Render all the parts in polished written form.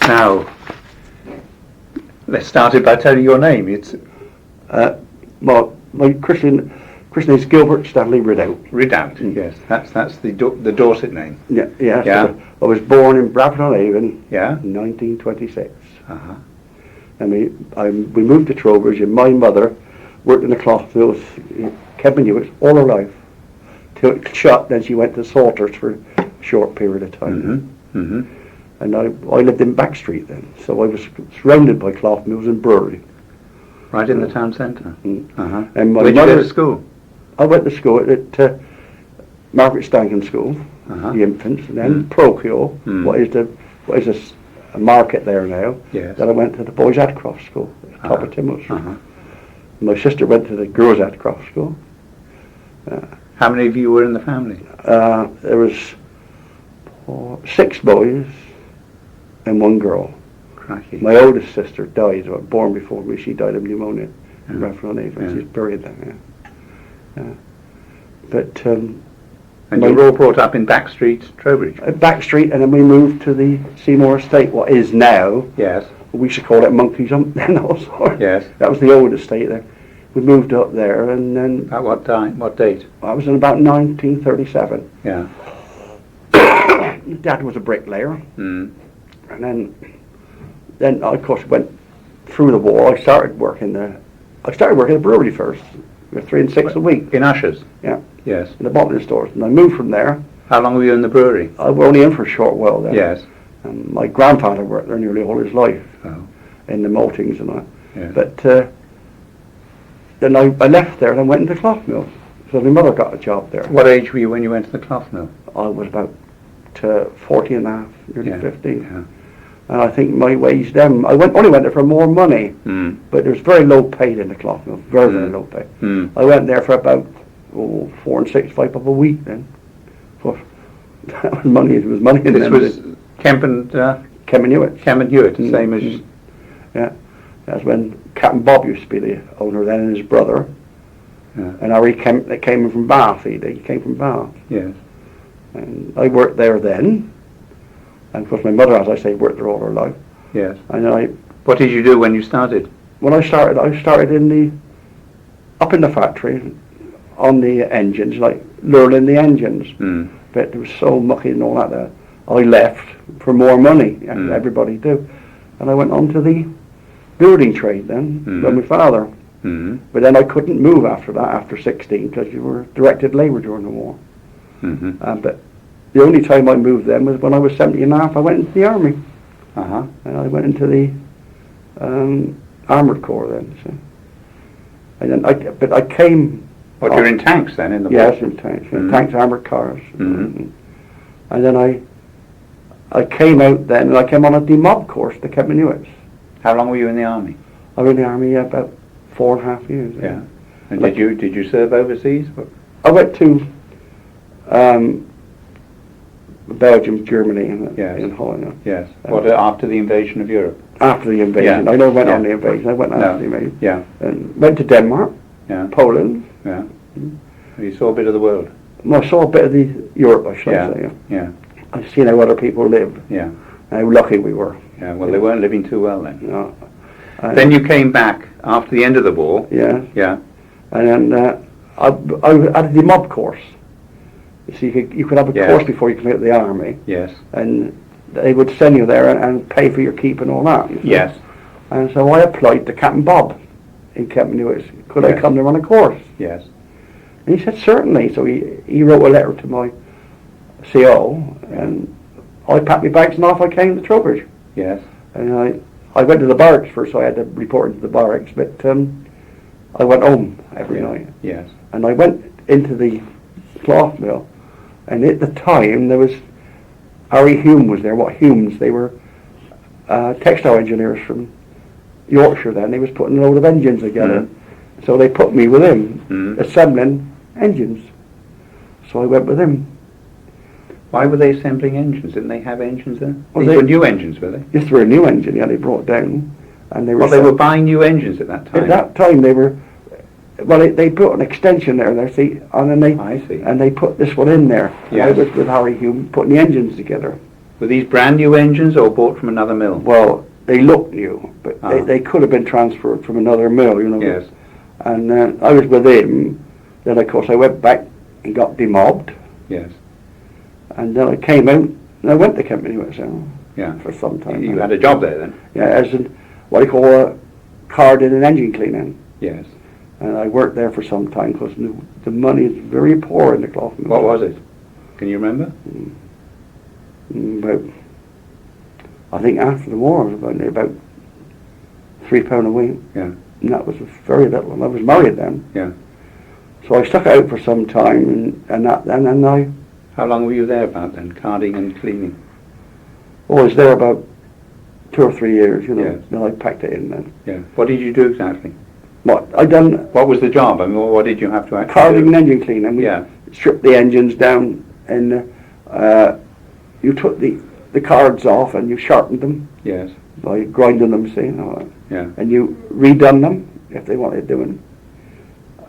Now, let's start it by telling your name. It's well, my Christian is Gilbert Stanley Ridout. Ridout. Yes, that's the Dorset name. Yeah. Yeah. So I was born in Bradford-on-Avon. Yeah. In 1926. Uh-huh. And we moved to Trowbridge, and my mother worked in the cloth mills, Kemp Hewitt, all her life. Till it shut, then she went to Salters for a short period of time. Mm-hmm. Mm-hmm. And I lived in Backstreet then, so I was surrounded by cloth mills and brewery. Right in the town centre. Uh-huh. And my Where did you mother, go to school? I went to school at Margaret Stankin School, the infants, and then Procure, what is a market there now. Yes. Then I went to the Boys Adcroft School, at the top of Timwell Street. Uh-huh. My sister went to the Girls Adcroft School. How many of you were in the family? There was 6 boys and 1 girl. Crikey. My oldest sister died, born before me. She died of pneumonia in Bradford-on-Avon. Yeah. She's buried there. Yeah. But And you were all brought up in Backstreet, Trowbridge? at Backstreet, and then we moved to the Seymour Estate, what is now. Yes. We used to call it Monkey's Hump then also. Yes. That was the old estate there. We moved up there, and then At what time? What date? I was in about 1937. Yeah. Dad was a bricklayer, Mm. and then I, of course, went through the war. I started working at the brewery first. We were 3 and 6 a week. In Ushers? Yeah. Yes. In the bottling stores, and I moved from there. How long were you in the brewery? I was only in for a short while then. Yes. And my grandfather worked there nearly all his life Oh. in the maltings and that. Yes. But then I left there and I went into the cloth mill. So my mother got a job there. What age were you when you went to the cloth mill? I was about 14 and a half, nearly Yeah. 15. Yeah. And I think my wage then, I only went there for more money, but there was very low paid in the cloth mill, very low pay. Mm. I went there for about 4 and 6, 5 up a week then. For that was money. It was money in This them was days. Kemp and Hewitt. Hewitt, the same as... Yeah, that's when Captain Bob used to be the owner then, and his brother. Yeah. And Harry Kemp, that came from Bath. He came from Bath. Yes. And I worked there then. And of course my mother, as I say, worked there all her life. Yes. And What did you do when you started? when I started up in the factory on the engines, like learning the engines. Mm. But it was so mucky and all that. I left for more money, as everybody do. And I went on to the building trade then, with my father. Mm. But then I couldn't move after that, after 16, because you were directed labour during the war. Mm-hmm. But the only time I moved then was when I was 17 and a half. I went into the army. Uh-huh. And I went into the armoured corps then. So. And then I came... What, you're in tanks then, in the war? Yes, in tanks. Tanks, armoured cars. Mhm. And then I came out then, and I came on a demob course to Kemp Hewitt. How long were you in the army? I was in the army about 4.5 years. Yeah. And did you serve overseas? I went to Belgium, Germany, and Yes. in Holland. Yes. What, after the invasion of Europe? After the invasion. Yeah. I never went Yeah. on the invasion. I went after No. the invasion. Yeah. And went to Denmark, Yeah. Poland. Yeah. You saw a bit of the world? Well, I saw a bit of the Europe, I should Yeah. say. Yeah. I've seen how other people live, Yeah. and how lucky we were. Yeah. Well, they weren't living too well then. You know. Then you came back after the end of the war. Yeah. Yeah. And then I had the mob course. So you could have a Yes. course before you came out of the army, Yes. and they would send you there and pay for your keep and all that. You see. Yes. And so I applied to Captain Bob in Kemp Hewitt. Could I Yes. come there on a course? Yes. And he said certainly. So he wrote a letter to my CO, and I packed my bags and off I came to Trowbridge. Yes. And I went to the barracks first, so I had to report into the barracks, but I went home every night. Yes. And I went into the cloth mill, and at the time there was Harry Hume was there. What Humes? They were textile engineers from Yorkshire then. They was putting a load of engines together. So they put me with him, assembling engines. So I went with him. Why were they assembling engines? Didn't they have engines there? Well, These were new engines, were they? Yes, they were a new engine, yeah, they brought down. And they were Well, they were buying new engines at that time. at that time they were, well, they put an extension there, see, and then I see. they put this one in there. And Yes. I was with Harry Hume putting the engines together. Were these brand new engines or bought from another mill? Well, they look new, but they could have been transferred from another mill, you know. Yes. And I was with him. Then, of course, I went back and got demobbed. Yes. And then I came out and I went to Kemp Hewitt for some time. You had a job there then? Yeah, as in what I call a carding and engine cleaning. Yes. And I worked there for some time because the money is very poor in the cloth mill. What was it? Can you remember? About, I think after the war, it was about £3 a week. Yeah. And that was very little. And I was married then. Yeah. So I stuck out for some time, and then I... How long were you there about then, carding and cleaning? I was there about 2 or 3 years, you know. Yes. Then I packed it in then. Yeah. What did you do exactly? What? I done... What was the job? I mean, what did you have to actually carding do? and engine cleaning. We stripped the engines down, and you took the cards off and you sharpened them. Yes. By grinding them, see, you know, Yeah. and you redone them if they wanted doing.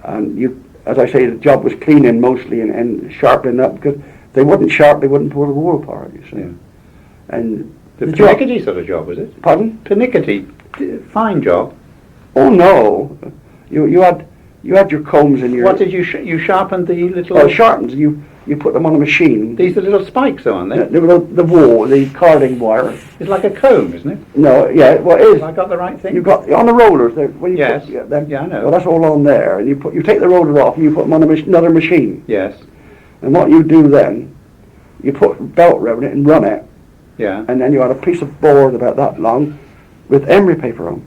And you, as I say, the job was cleaning mostly and sharpening up, because if they wouldn't sharp, they wouldn't pull the wool apart, you see. Yeah. And The pernickety sort of job, was it? Pardon? Pernickety. Fine job. Oh no, you had your combs in your... What did you you sharpened the little... Oh, sharpens. You put them on a machine. These are little spikes, though, aren't they? The wool, the carding wire. It's like a comb, isn't it? No, yeah, well, it is. Have I got the right thing? You've got on the rollers there. When you Yes. Put them, Yeah, I know. Well, that's all on there, and you take the roller off and you put them on another machine. Yes. And what you do then, you put a belt around it and run it, Yeah. and then you had a piece of board about that long with emery paper on,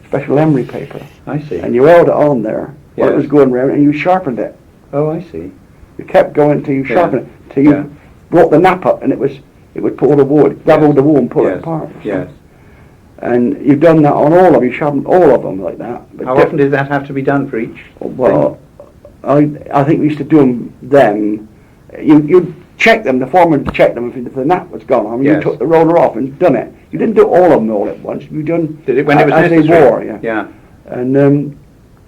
special emery paper, I see. and you held it on there while it Yes. was going round, and you sharpened it. Oh, I see. You kept going till you Yeah. sharpened it, till you Yeah. brought the nap up, and it would pull the wood, double the wool and pull it apart. Yes. And you've done that on all of them. You sharpened all of them like that. But How often did that have to be done for each? Well, I think we used to do them then. You check them. The foreman would check them if the nap was gone. I mean, Yes. you took the roller off and done it. You didn't do all of them all at once. You done Did it when it was as necessary? they wore, yeah. Yeah. And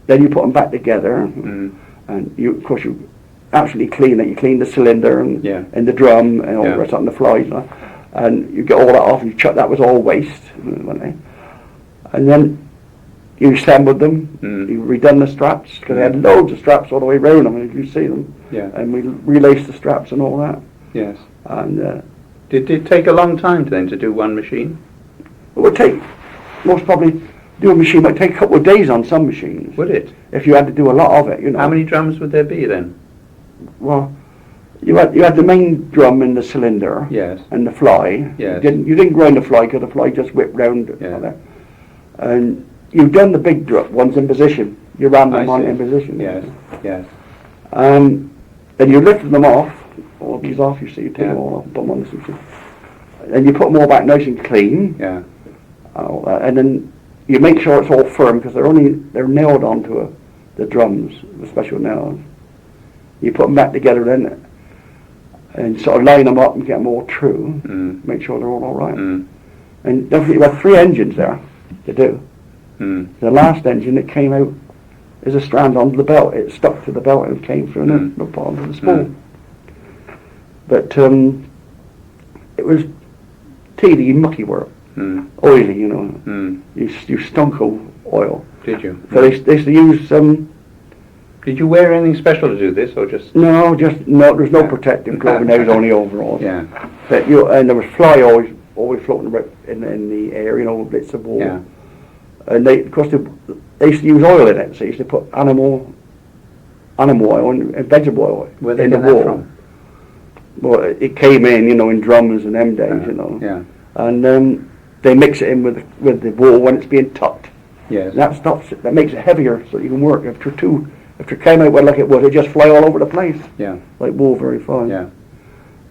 then you put them back together, Mm. and of course you absolutely clean it. You clean the cylinder and Yeah. the drum and all Yeah. the rest on the flies, and you get all that off. And you chuck that was all waste, wasn't it? And then you assembled them. Mm. You redone the straps, because they had loads of straps all the way round them, and you see them. Yeah. And we relaced the straps and all that. Yes. And Did it take a long time then to do one machine? it would take, most probably, do a machine might take a couple of days on some machines. Would it? If you had to do a lot of it, you know. How many drums would there be then? Well, you had the main drum in the cylinder. Yes. And the fly. Yes. You didn't grind the fly, because the fly just whipped round. Yeah. On there. And you've done the big drum ones in position. You ran them I on see. in position. Yes. Yes. Then you lifted them off. All these off, you see. You take Yeah. them all off and put them on the system. And you put them all back nice and clean. Yeah. And all that. And then you make sure it's all firm, because they're nailed onto the drums with special nails. You put them back together then, and sort of line them up and get them all true. Mm. Make sure they're all right. Mm. And don't forget, you had 3 engines there to do. Mm. The last engine that came out is a strand onto the belt. It stuck to the belt and came through and up onto the spool. Mm. But it was tedious, mucky work. Mm. Oily, you know. Mm. You stunk of oil. Did you? So they used to use Did you wear anything special to do this, or just? no, there's no Yeah. protective clothing. There was only overalls. Yeah. But and there was fly always floating about in the air, you know, bits of wool. Yeah. And of course they used to use oil in it, so they used to put animal oil and vegetable oil Where they in the get that wool. from? Well, it came in, you know, in drums and them days, you know. Yeah. And they mix it in with the wool when it's being tucked. Yes. That stops it. That makes it heavier, so you can work. If it came out well like it was, it just fly all over the place. Yeah. Like wool, very fine. Yeah.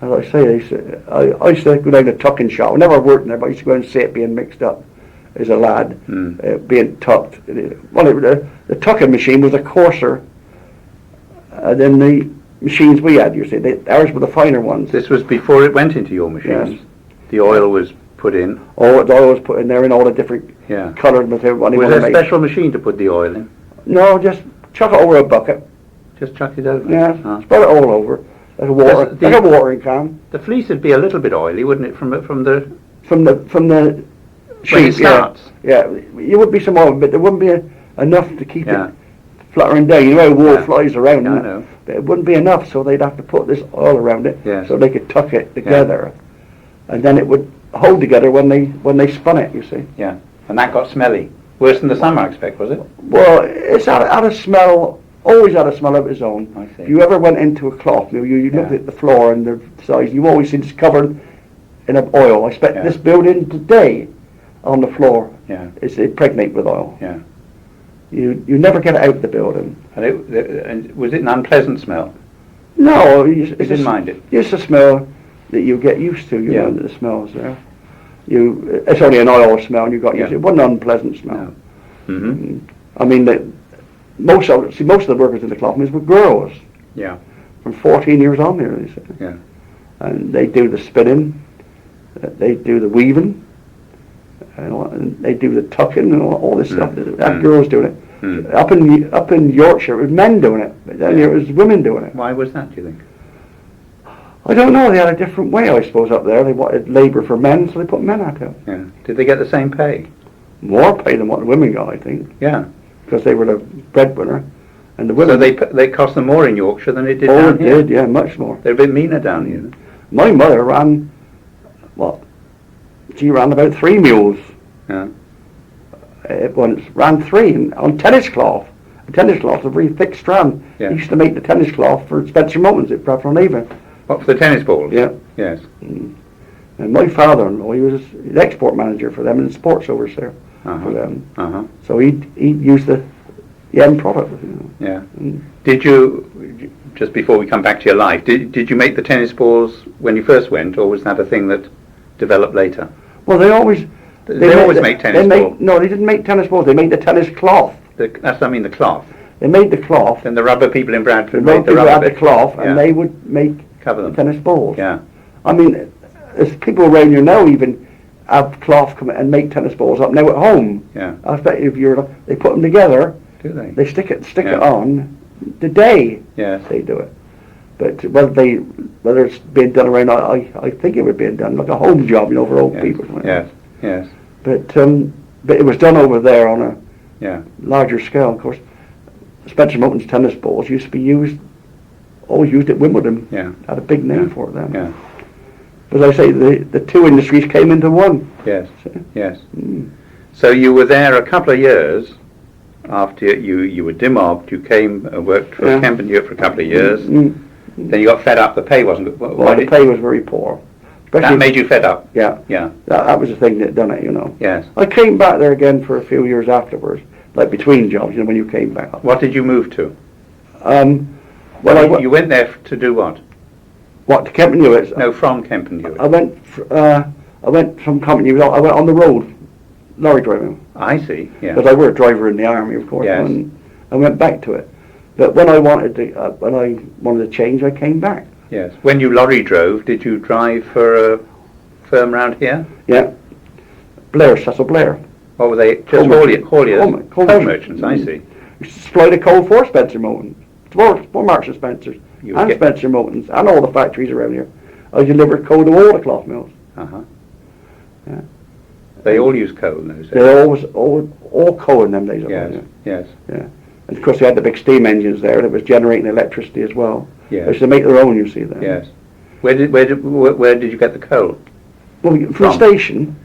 As I say, I used to go down to tucking shop. I never worked in there, but I used to go and see it being mixed up as a lad, being tucked. Well, the tucking machine was a coarser than the machines we had. You see, ours were the finer ones. This was before it went into your machines. Yes. The oil was put in. Oh, the oil was put in there in all the different Yeah. coloured material. What Was you there want a to make. special machine to put the oil in? No, just chuck it over a bucket. Just chuck it over. Yeah, Ah. spread it all over. like a water, The- like a watering can. The fleece would be a little bit oily, wouldn't it, from the From the when sheep, it starts? Yeah, you would be some oil, but there wouldn't be enough to keep Yeah. it fluttering down. You know how wool Yeah. flies around, Yeah, I and know. but it wouldn't be enough, so they'd have to put this oil around it, Yes. so they could tuck it together, and then it would hold together when they spun it. You see. Yeah, and that got smelly. Worse than the summer, I expect, was it? Well, it's had a smell. Always had a smell of its own. I see. If you ever went into a cloth mill, you looked Yeah. at the floor and the size, you always seen it's covered in oil. I expect Yeah. this building today on the floor Yeah, is impregnate with oil. yeah. You never get it out of the building. And was it an unpleasant smell? No, You didn't mind it? It's a smell that you get used to. You Yeah. know that the smells there. It's only an oil smell, and you got used to it. It wasn't an unpleasant smell. No. Mm-hmm. I mean, most of the workers in the cloth mills were girls. Yeah. From 14 years on there, they said. Yeah. And they do the spinning, they do the weaving, and they do the tucking and all this stuff. That girls doing it. Up in Yorkshire, it was men doing it, but then here it was women doing it. Why was that, do you think? I don't know. They had a different way, I suppose, up there. They wanted labour for men, so they put men at it. Yeah. Did they get the same pay? More pay than what the women got, I think, Yeah. because they were the breadwinner, and the women. So they cost them more in Yorkshire than it did oh, down it here? did, yeah, much more. They're a bit meaner down here. My mother ran, she ran about 3 mules. Yeah. Once ran 3 on tennis cloth. A tennis cloth, a very thick strand. Yeah. He used to make the tennis cloth for Spencer Moulton's at Bradford on Avon. What, for the tennis balls? Yeah. Yes. And my father-in-law, he was the export manager for them and the sports overseer for them. Uh-huh. So he'd use the end product. You know. Yeah. Mm. Did you, just before we come back to your life, did you make the tennis balls when you first went, or was that a thing that developed later? Well, they always make tennis balls. No, they didn't make tennis balls. They made the tennis cloth. That's, I mean, the cloth. They made the cloth. Then the rubber people in Bradford They made the rubber had bit. the cloth, Yeah. and they would make Cover the them. tennis balls. Yeah. I mean, there's people around you now even have cloth come and make tennis balls up now at home. Yeah. I bet if they put them together, Do they? they stick it Yeah. on today. Yes. They do it. But whether it's being done around, I think it was being done like a home job, you know, for old Yes. people. Yes. Yes. But it was done over there on a Yeah. larger scale. Of course, Spencer Moulton's tennis balls used to be always used at Wimbledon. Yeah. Had a big name Yeah. for it then. Yeah. As I say, the 2 industries came into one. Yes. See? Yes. Mm. So you were there a couple of years after you were demobbed. You came and worked for Yeah. Kemp Hewitt for a couple of years. Mm. Then you got fed up. The pay wasn't good. Well, the pay was very poor. That Especially, made you fed up. yeah, Yeah. that was the thing that done it, you know. Yes. I came back there again for a few years afterwards, like between jobs, you know, when you came back. What did you move to? Well, You went there to do what? to Kemp Hewitt? No, from Kemp Hewitt. I went from company. I went on the road, lorry driving, I see. Yeah. because I were a driver in the army, of course. Yes. And I went back to it. But when I wanted to change, I came back. Yes. When you lorry drove, did you drive for a firm round here? Yeah, Blair, Cecil Blair. Or were they just Coal merchant. hauliers? Coal Coal merchant. merchants, I see. Used to supply the coal for Spencer Moulton, for Marks and Spencers, You would and get- Spencer Moulton's, and all the factories around here. I delivered coal to all the cloth mills. Uh-huh. Yeah. They all use coal in those days. They're all coal in them days. Yes. Yeah. Yes. Yeah. And of course they had the big steam engines there that was generating electricity as well. They Yes. used to make their own, you see there. Yes. Where did you get the coal? Well, from the From? station,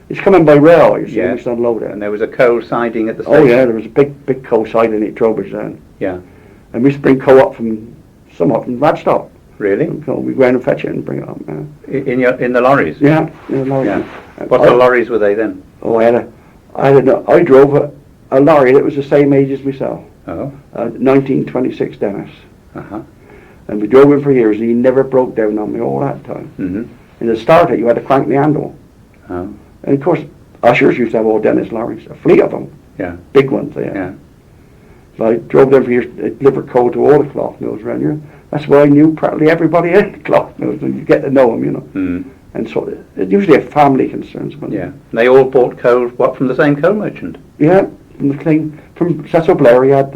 it's coming by rail, you see, Yes. we used to unload it. And there was a coal siding at the station. Oh yeah, there was a big coal siding at Trowbridge then. Yeah. And we used to bring coal up somewhat from Radstock. Really? We go around and fetch it and bring it up. Yeah, In the lorries? yeah, in a lorry. Yeah. What sort of lorries were they then? Oh, I drove a lorry that was the same age as myself. Oh. 1926 Dennis. Uh-huh. And we drove him for years, and he never broke down on me all that time. Mm-hmm. In the starter, you had to crank the handle. Oh. And of course, ushers used to have all Dennis lorries, a fleet of them, Yeah. big ones. Yeah. Yeah. So I drove them for years, delivered coal to all the cloth mills around here. That's why I knew practically everybody in the cloth mills, and you get to know them, you know. Mm. And so it usually have family concerns. When Yeah. They all bought coal, from the same coal merchant? Yeah, from Cecil Blair, he had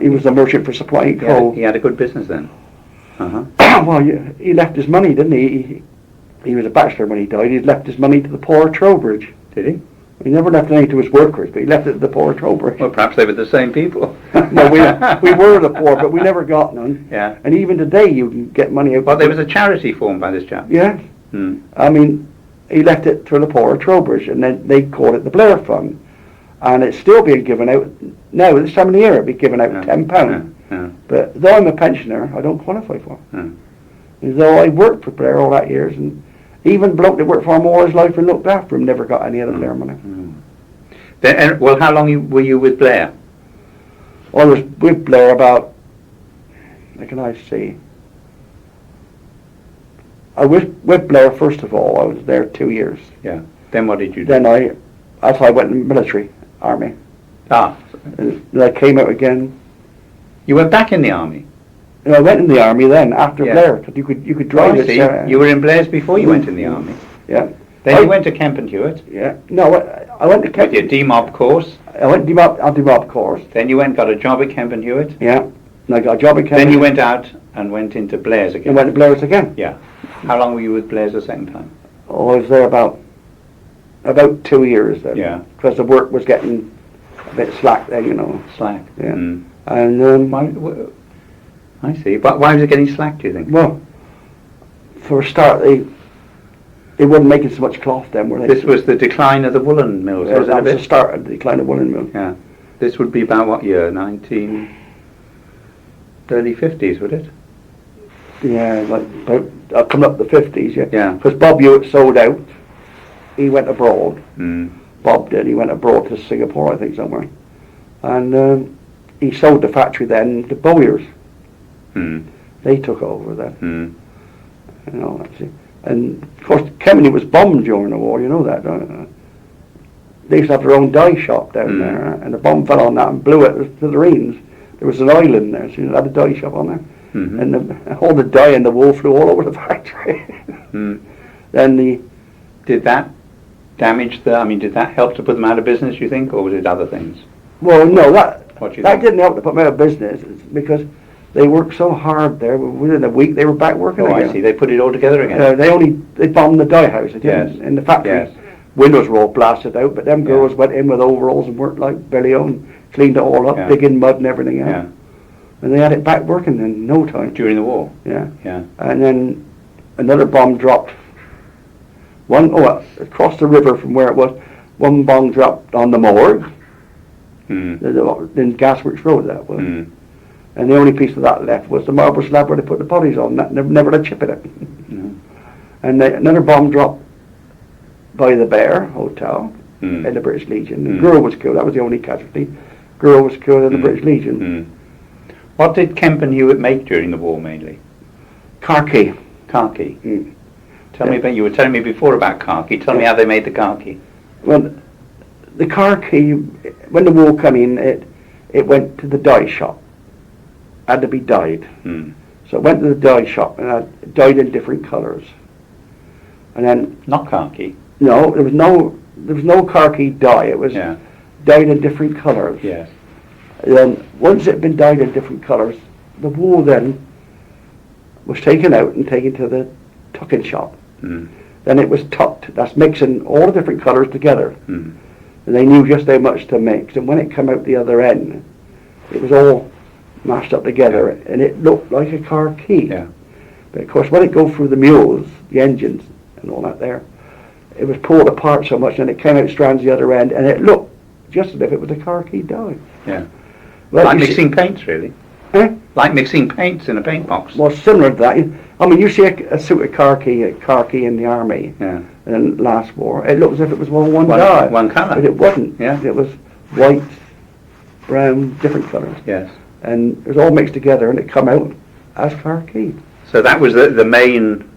he was the merchant for supplying coal. He had a good business then. Uh-huh. Well, he left his money, didn't he? He was a bachelor when he died. He left his money to the poor of Trowbridge. Did he? He never left any to his workers, but he left it to the poor of Trowbridge. Well, perhaps they were the same people. No, we were the poor, but we never got none. Yeah. And even today, you can get money out. Well, there was a charity formed by this chap. Yeah. Hmm. I mean, he left it to the poor of Trowbridge, and then they called it the Blair Fund. And it's still being given out now. This time of the year, it'll be given out £10. Yeah. But though I'm a pensioner, I don't qualify for it. Yeah. And though I worked for Blair all that years, and even bloke that worked for him all his life and looked after him never got any of the Blair money. Then, well, how long were you with Blair? I was with Blair about, how can I say? I was with Blair first of all. I was there 2 years. Yeah. Then what did you do? Then that's why I went in the military, army. Ah. And then I came out again. You went back in the army? And I went in the army then after Yeah. Blair, because you could drive I it. see. You were in Blair's before you went in the army. Yeah. Then you went to Kemp Hewitt. Yeah. No, I went to Kemp. With your DMOB course. I went to DMOB course. Then you went and got a job at Kemp Hewitt. Yeah. And I got a job at Kemp. Then you went out and went into Blair's again. And went to Blair's again. Yeah. How long were you with Blair's the second time? Oh, I was there about 2 years then. Yeah. Because the work was getting a bit slack then, you know. Slack. Yeah. Mm. And I see. But why was it getting slack, do you think? well, for a start, they weren't making so much cloth then, were they? This was the decline of the woollen mills, Yeah, was it that a was the bit? start of the decline of woolen mill. Yeah. This would be about what year? Early 50s, would it? Yeah, like about coming up the 50s, yeah. Yeah. Because Bob Hewitt sold out. He went abroad. Mm. Bob did. He went abroad to Singapore, I think, somewhere. And he sold the factory then to Bowyer's. Mm. They took over then. Mm. You know, that's it. And of course, Kemeny was bombed during the war. You know that, don't you? They used to have their own dye shop down there, and the bomb fell on that and blew it to smithereens. There was an island there, so you had a dye shop on there, Mm-hmm. and all the dye and the wool flew all over the factory. Mm. Then Did that damage did that help to put them out of business, you think, or was it other things? well, no, What do you that think? didn't help to put them out of business because they worked so hard there. Within a week, they were back working Oh, again. I see. They put it all together again. They bombed the dye house. They didn't. Yes. In the factory. Yes. Windows were all blasted out, but them Yeah. girls went in with overalls and worked like Billy and cleaned it all up, Yeah. digging mud and everything out. Yeah. And they had it back working in no time. During the war. Yeah. Yeah. And then another bomb dropped. Across the river from where it was, one bomb dropped on the morgue. Mm. In Gasworks Road, that was. Mm. And the only piece of that left was the marble slab where they put the bodies on. That never had a chip in it. Mm. And another bomb dropped by the Bear Hotel Mm. in the British Legion. The Mm. girl was killed. That was the only casualty. Girl was killed in the British Legion. Mm. What did Kemp and Hewitt make during the war mainly? Khaki. Khaki. Mm. Tell me about. You were telling me before about khaki. Tell me how they made the khaki. Well, the khaki, when the war came in, it went to the dye shop. Had to be dyed. Mm. So it went to the dye shop and had dyed in different colours. And then Not khaki. no, there was no khaki dye. It was Yeah. dyed in different colours. Yes. And then once it had been dyed in different colours, the wool then was taken out and taken to the tucking shop. Mm. Then it was tucked. That's mixing all the different colours together. Mm. And they knew just how much to mix. And when it came out the other end, it was all mashed up together, and it looked like a car key. Yeah. But of course, when it go through the mules, the engines and all that there, it was pulled apart so much, and it came out strands the other end, and it looked just as if it was a car key dye. Yeah. Well, Like you mixing paints, really. Eh? Like mixing paints in a paint box. Well, similar to that. I mean, you see a suit of car key in the army Yeah. in the last war. It looked as if it was one dye. One colour. But it wasn't. Yeah. It was white, brown, different colours. Yes. And it was all mixed together, and it come out as car key. So that was the main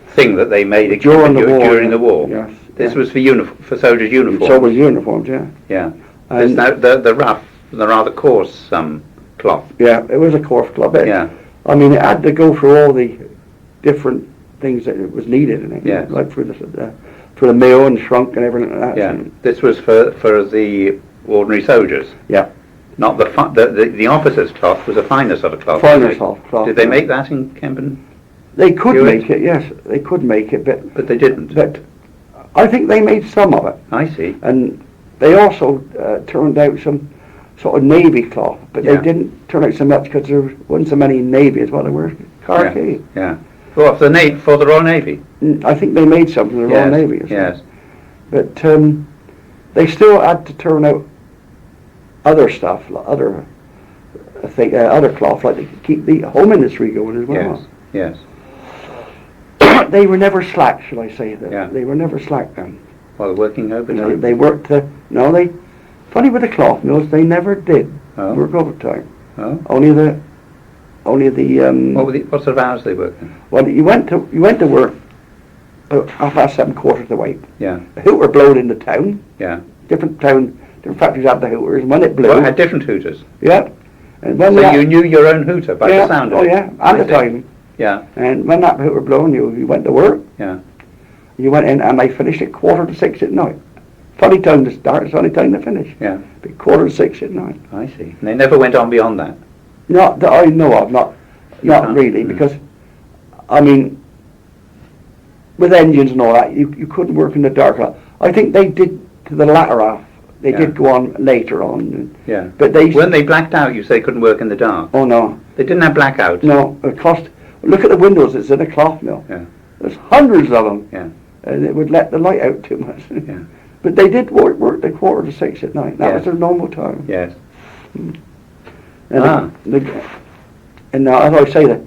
thing that they made During the war. During the war. Yes. This was for soldiers' uniforms. So was uniforms, yeah. Yeah. And There's the rough, the rather coarse cloth. yeah, it was a coarse club. Yeah. I mean, it had to go through all the different things that it was needed in it. Yes. Like through the mill and shrunk and everything like that. Yeah. This was for the ordinary soldiers. Yeah. Not the officer's cloth was a finer sort of cloth. Finer wasn't it? soft cloth. Did they make that in Kemp and They could Hewitt? make it, yes, they could make it, But they didn't. but I think they made some of it. I see. And they also turned out some sort of navy cloth, but Yeah. they didn't turn out so much because there wasn't so many navy as well. There were khaki. Yeah. Well, for the Royal Navy. I think they made some for the Royal Navy. Or Yes. But they still had to turn out other stuff, other cloth, like to keep the home industry going as well. Yes. They were never slack, shall I say that? Yeah. They were never slack then. While working overtime. They worked. Funny with the cloth mills, they never did work overtime. Oh. Only the. What sort of hours they working? Well, you went to work about 7:30, quarter to 8. Yeah. The hooter blowed into town. Yeah. Different factories had the hooters, and when it blew, Well, it had different hooters. yeah. And when So you knew your own hooter by the sound of it. Oh yeah, at the time. Yeah. And when that hooter blew, you went to work. Yeah. You went in, and they finished at 5:45 at night. Funny time to start, funny time to finish. Yeah. But 5:45 at night. I see. And they never went on beyond that. Not that I know of, not can't? really, because I mean, with engines and all that, you couldn't work in the dark. I think they did to the latter half. They did go on later on. Yeah. But they When they blacked out, you say couldn't work in the dark. Oh no, They didn't have blackouts. no. It cost. Look at the windows. It's in a cloth mill. Yeah. There's hundreds of them. Yeah. And it would let the light out too much. Yeah. But they did work the 5:45 at night. That Yes. was their normal time. Yes. And and now, as I say,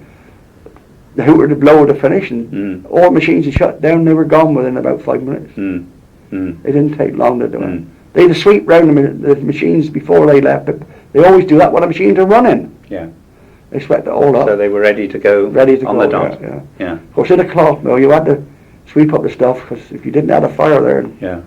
the hooter to blow to finish, and all machines had shut down. They were gone within about 5 minutes. It didn't take long to do it. They had to sweep round the machines before they left, but they always do that when the machines are running. Yeah. They swept it all up. So they were ready to go on the dot. Yeah. Yeah. Of course, in a cloth mill, you had to sweep up the stuff, because if you didn't have a fire there, Yeah.